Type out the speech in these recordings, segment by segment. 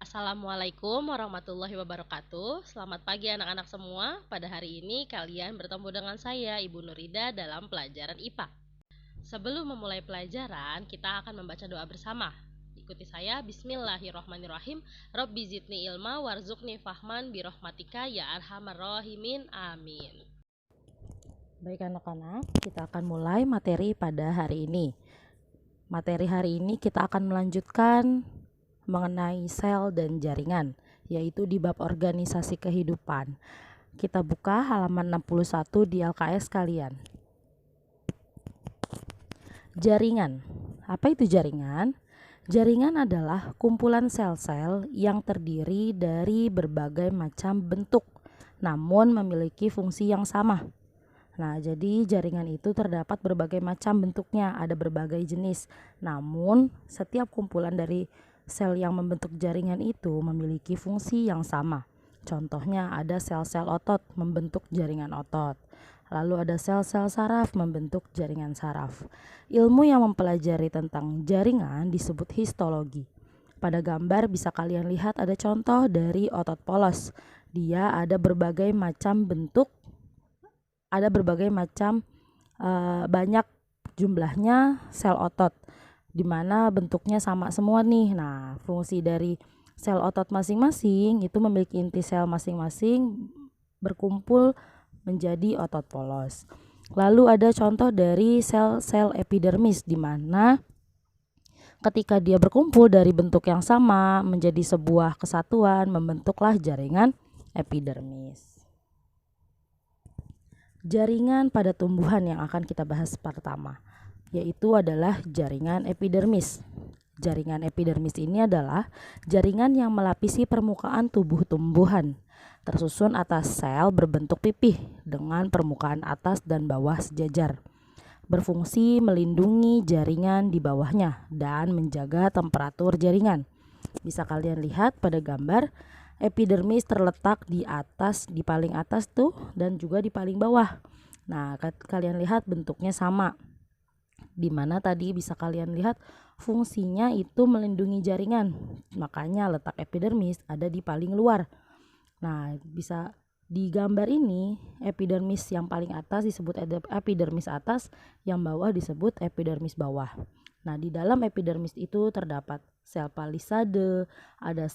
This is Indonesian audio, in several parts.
Assalamualaikum warahmatullahi wabarakatuh. Selamat pagi anak-anak semua. Pada hari ini kalian bertemu dengan saya, Ibu Nurida, dalam pelajaran IPA. Sebelum memulai pelajaran, kita akan membaca doa bersama. Ikuti saya. Bismillahirrahmanirrahim. Rabbi zidni ilma warzuqni fahman birahmatika ya arhamar rahimin. Amin. Baik anak-anak, kita akan mulai materi pada hari ini. Materi hari ini kita akan melanjutkan mengenai sel dan jaringan, yaitu di bab organisasi kehidupan. Kita buka halaman 61 di LKS kalian. Jaringan. Apa itu jaringan? Jaringan adalah kumpulan sel-sel yang terdiri dari berbagai macam bentuk, namun memiliki fungsi yang sama. Nah, jadi jaringan itu terdapat berbagai macam bentuknya, ada berbagai jenis. Namun, setiap kumpulan dari sel yang membentuk jaringan itu memiliki fungsi yang sama. Contohnya ada sel-sel otot membentuk jaringan otot. Lalu ada sel-sel saraf membentuk jaringan saraf. Ilmu yang mempelajari tentang jaringan disebut histologi. Pada gambar bisa kalian lihat ada contoh dari otot polos. Dia ada berbagai macam bentuk, banyak jumlahnya sel otot, di mana bentuknya sama semua nih. Nah, fungsi dari sel otot masing-masing itu memiliki inti sel masing-masing berkumpul menjadi otot polos. Lalu ada contoh dari sel-sel epidermis, di mana ketika dia berkumpul dari bentuk yang sama menjadi sebuah kesatuan, membentuklah jaringan epidermis. Jaringan pada tumbuhan yang akan kita bahas pertama, yaitu adalah jaringan epidermis. Jaringan epidermis ini adalah jaringan yang melapisi permukaan tubuh tumbuhan, tersusun atas sel berbentuk pipih dengan permukaan atas dan bawah sejajar. Berfungsi melindungi jaringan di bawahnya dan menjaga temperatur jaringan. Bisa kalian lihat pada gambar, epidermis terletak di atas, di paling atas tuh, dan juga di paling bawah. Nah, kalian lihat bentuknya sama. Di mana tadi bisa kalian lihat fungsinya itu melindungi jaringan. Makanya letak epidermis ada di paling luar. Nah, bisa di gambar ini epidermis yang paling atas disebut epidermis atas, yang bawah disebut epidermis bawah. Nah, di dalam epidermis itu terdapat sel palisade, ada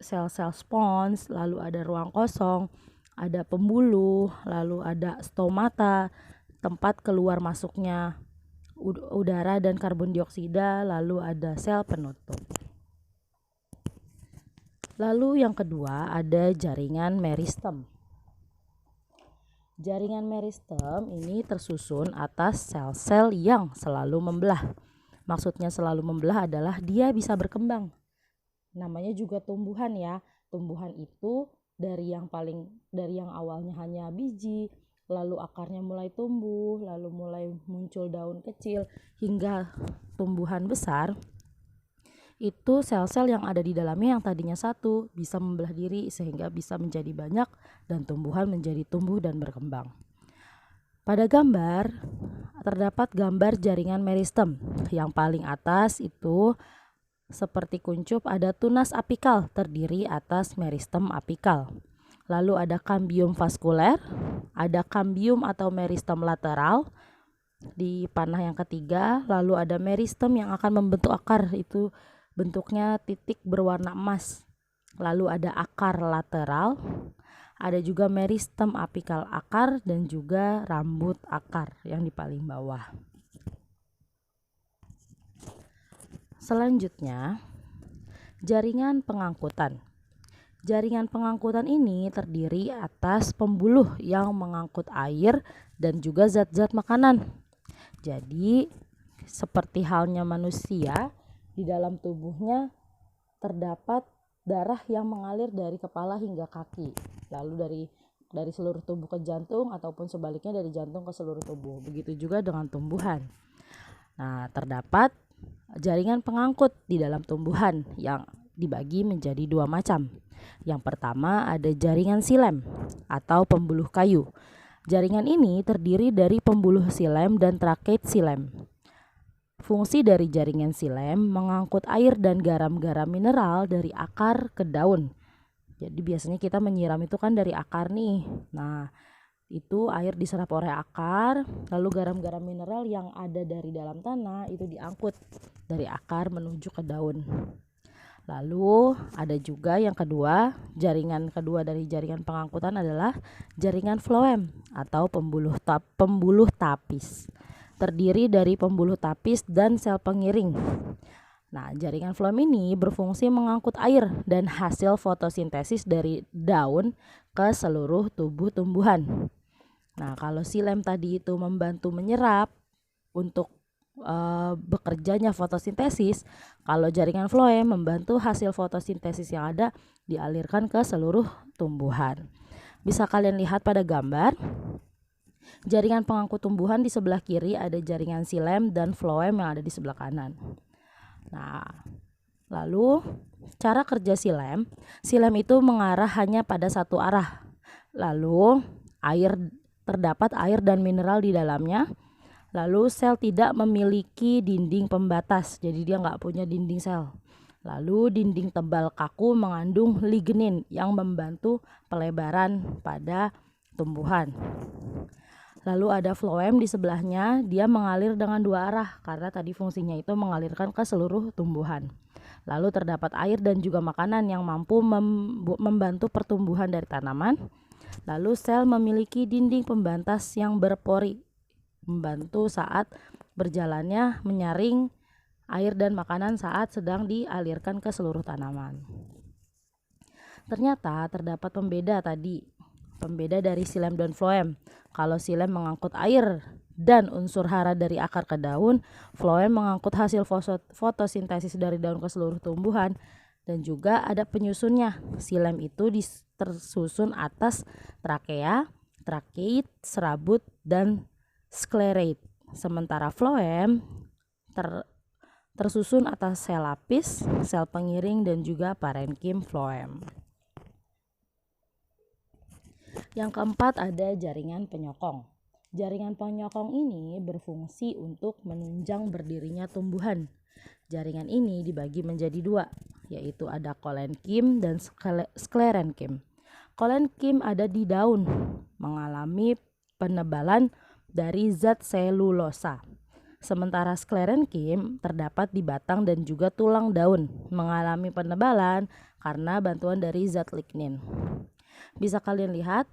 sel-sel spons, lalu ada ruang kosong, ada pembuluh, lalu ada stomata, tempat keluar masuknya udara dan karbon dioksida, lalu ada sel penutup. Lalu yang kedua ada jaringan meristem. Jaringan meristem ini tersusun atas sel-sel yang selalu membelah. Maksudnya selalu membelah adalah dia bisa berkembang. Namanya juga tumbuhan ya. Tumbuhan itu dari yang awalnya hanya biji, lalu akarnya mulai tumbuh, lalu mulai muncul daun kecil hingga tumbuhan besar. Itu sel-sel yang ada di dalamnya yang tadinya satu bisa membelah diri sehingga bisa menjadi banyak dan tumbuhan menjadi tumbuh dan berkembang. Pada gambar terdapat gambar jaringan meristem. Yang paling atas itu seperti kuncup ada tunas apikal terdiri atas meristem apikal. Lalu ada kambium vaskuler, ada kambium atau meristem lateral di panah yang ketiga, lalu ada meristem yang akan membentuk akar, itu bentuknya titik berwarna emas. Lalu ada akar lateral, ada juga meristem apikal akar, dan juga rambut akar yang di paling bawah. Selanjutnya, jaringan pengangkutan. Jaringan pengangkutan ini terdiri atas pembuluh yang mengangkut air dan juga zat-zat makanan. Jadi, seperti halnya manusia, di dalam tubuhnya terdapat darah yang mengalir dari kepala hingga kaki, lalu dari seluruh tubuh ke jantung, ataupun sebaliknya dari jantung ke seluruh tubuh. Begitu juga dengan tumbuhan. Nah, terdapat jaringan pengangkut di dalam tumbuhan yang dibagi menjadi dua macam. Yang pertama ada jaringan silem atau pembuluh kayu. Jaringan ini terdiri dari pembuluh silem dan traket silem. Fungsi dari jaringan silem mengangkut air dan garam-garam mineral dari akar ke daun. Jadi biasanya kita menyiram itu kan dari akar nih. Nah, itu air diserap oleh akar, lalu garam-garam mineral yang ada dari dalam tanah itu diangkut dari akar menuju ke daun. Lalu ada juga yang kedua, jaringan kedua dari jaringan pengangkutan adalah jaringan floem atau pembuluh tapis. Terdiri dari pembuluh tapis dan sel pengiring. Nah, jaringan floem ini berfungsi mengangkut air dan hasil fotosintesis dari daun ke seluruh tubuh tumbuhan. Nah, kalau silem tadi itu membantu menyerap untuk bekerjanya fotosintesis, kalau jaringan floem membantu hasil fotosintesis yang ada dialirkan ke seluruh tumbuhan. Bisa kalian lihat pada gambar. Jaringan pengangkut tumbuhan di sebelah kiri ada jaringan silem dan floem yang ada di sebelah kanan. Nah, lalu cara kerja silem itu mengarah hanya pada satu arah. Lalu terdapat air dan mineral di dalamnya. Lalu sel tidak memiliki dinding pembatas, jadi dia nggak punya dinding sel. Lalu dinding tebal kaku mengandung lignin yang membantu pelebaran pada tumbuhan. Lalu ada floem di sebelahnya, dia mengalir dengan dua arah karena tadi fungsinya itu mengalirkan ke seluruh tumbuhan. Lalu terdapat air dan juga makanan yang mampu membantu pertumbuhan dari tanaman. Lalu sel memiliki dinding pembatas yang berpori, membantu saat berjalannya menyaring air dan makanan saat sedang dialirkan ke seluruh tanaman. Ternyata terdapat pembeda dari silem dan floem. Kalau silem mengangkut air dan unsur hara dari akar ke daun, floem mengangkut hasil fotosintesis dari daun ke seluruh tumbuhan, dan juga ada penyusunnya. Silem itu tersusun atas trakea, trakeit, serabut, dan sklerate. Sementara floem tersusun atas sel lapis, sel pengiring, dan juga parenkim floem. Yang keempat ada jaringan penyokong. Jaringan penyokong ini berfungsi untuk menunjang berdirinya tumbuhan. Jaringan ini dibagi menjadi dua, yaitu ada kolenkim dan sklerenkim. Kolenkim ada di daun, mengalami penebalan dari zat selulosa. Sementara sklerenkim terdapat di batang dan juga tulang daun, mengalami penebalan karena bantuan dari zat lignin. Bisa kalian lihat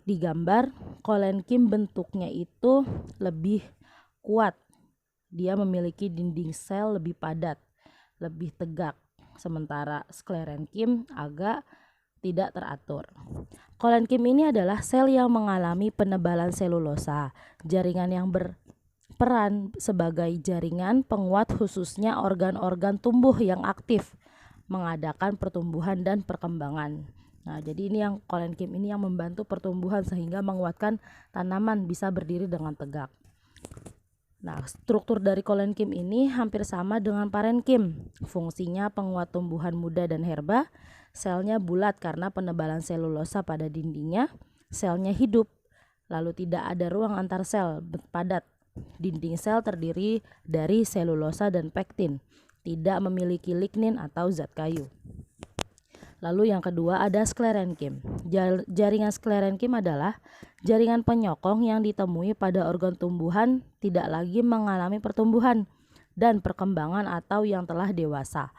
di gambar, kolenkim bentuknya itu lebih kuat. Dia memiliki dinding sel lebih padat, lebih tegak. Sementara sklerenkim agak tidak teratur. Kolenkim ini adalah sel yang mengalami penebalan selulosa. Jaringan yang berperan sebagai jaringan penguat khususnya organ-organ tumbuh yang aktif mengadakan pertumbuhan dan perkembangan. Nah, jadi ini yang kolenkim ini yang membantu pertumbuhan sehingga menguatkan tanaman bisa berdiri dengan tegak. Nah, struktur dari kolenkim ini hampir sama dengan parenkim. Fungsinya penguat tumbuhan muda dan herba. Selnya bulat karena penebalan selulosa pada dindingnya. Selnya hidup, lalu tidak ada ruang antar sel, padat. Dinding sel terdiri dari selulosa dan pektin, tidak memiliki lignin atau zat kayu. Lalu yang kedua ada sklerenkim. Jaringan sklerenkim adalah jaringan penyokong yang ditemui pada organ tumbuhan tidak lagi mengalami pertumbuhan dan perkembangan atau yang telah dewasa.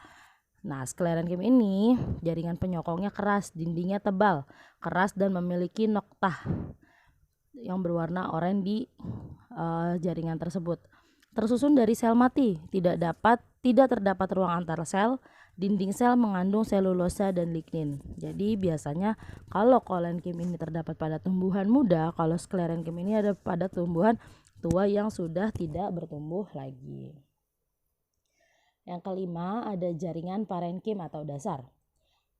Nah, sklerenkim ini jaringan penyokongnya keras, dindingnya tebal, keras dan memiliki noktah yang berwarna oranye di jaringan tersebut. Tersusun dari sel mati, tidak terdapat ruang antar sel. Dinding sel mengandung selulosa dan lignin. Jadi biasanya kalau kolenkim ini terdapat pada tumbuhan muda, kalau sklerenkim ini ada pada tumbuhan tua yang sudah tidak bertumbuh lagi. Yang kelima ada jaringan parenkim atau dasar.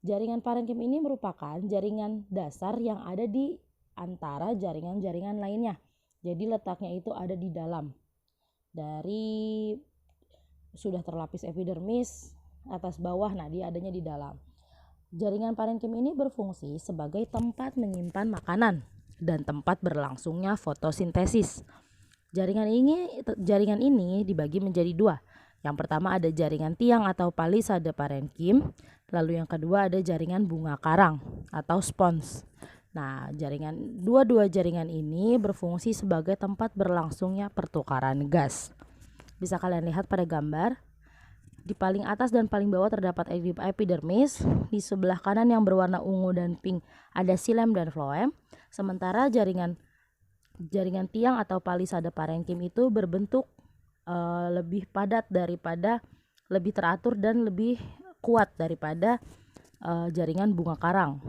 Jaringan parenkim ini merupakan jaringan dasar yang ada di antara jaringan-jaringan lainnya. Jadi letaknya itu ada di dalam. Dari sudah terlapis epidermis atas bawah, nah dia adanya di dalam. Jaringan parenkim ini berfungsi sebagai tempat menyimpan makanan dan tempat berlangsungnya fotosintesis. Jaringan ini dibagi menjadi dua. Yang pertama ada jaringan tiang atau palisade parenkim, lalu yang kedua ada jaringan bunga karang atau spons. Nah, dua jaringan ini berfungsi sebagai tempat berlangsungnya pertukaran gas. Bisa kalian lihat pada gambar. Di paling atas dan paling bawah terdapat epidermis. Di sebelah kanan yang berwarna ungu dan pink ada xilem dan floem. Sementara jaringan tiang atau palisade parenkim itu berbentuk lebih padat daripada, lebih teratur dan lebih kuat daripada jaringan bunga karang.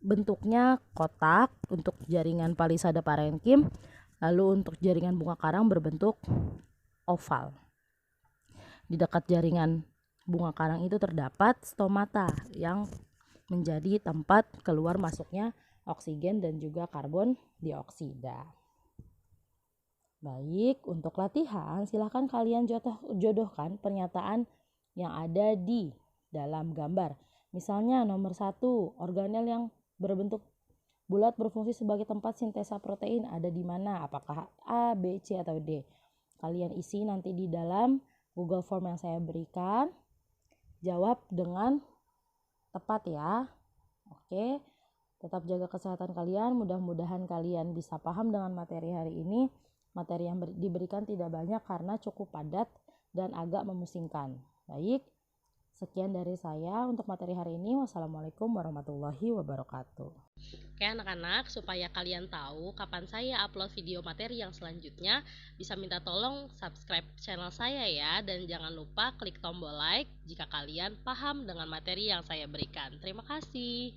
Bentuknya kotak untuk jaringan palisade parenkim, lalu untuk jaringan bunga karang berbentuk oval. Di dekat jaringan bunga karang itu terdapat stomata yang menjadi tempat keluar masuknya oksigen dan juga karbon dioksida. Baik, untuk latihan silahkan kalian jodohkan pernyataan yang ada di dalam gambar. Misalnya nomor 1, organel yang berbentuk bulat berfungsi sebagai tempat sintesa protein ada di mana? Apakah A, B, C, atau D? Kalian isi nanti di dalam Google Form yang saya berikan. Jawab dengan tepat ya. Oke, tetap jaga kesehatan kalian. Mudah-mudahan kalian bisa paham dengan materi hari ini. Materi yang diberikan tidak banyak karena cukup padat dan agak memusingkan. Baik, sekian dari saya untuk materi hari ini. Wassalamualaikum warahmatullahi wabarakatuh. Oke anak-anak, supaya kalian tahu kapan saya upload video materi yang selanjutnya, bisa minta tolong subscribe channel saya ya. Dan jangan lupa klik tombol like jika kalian paham dengan materi yang saya berikan. Terima kasih.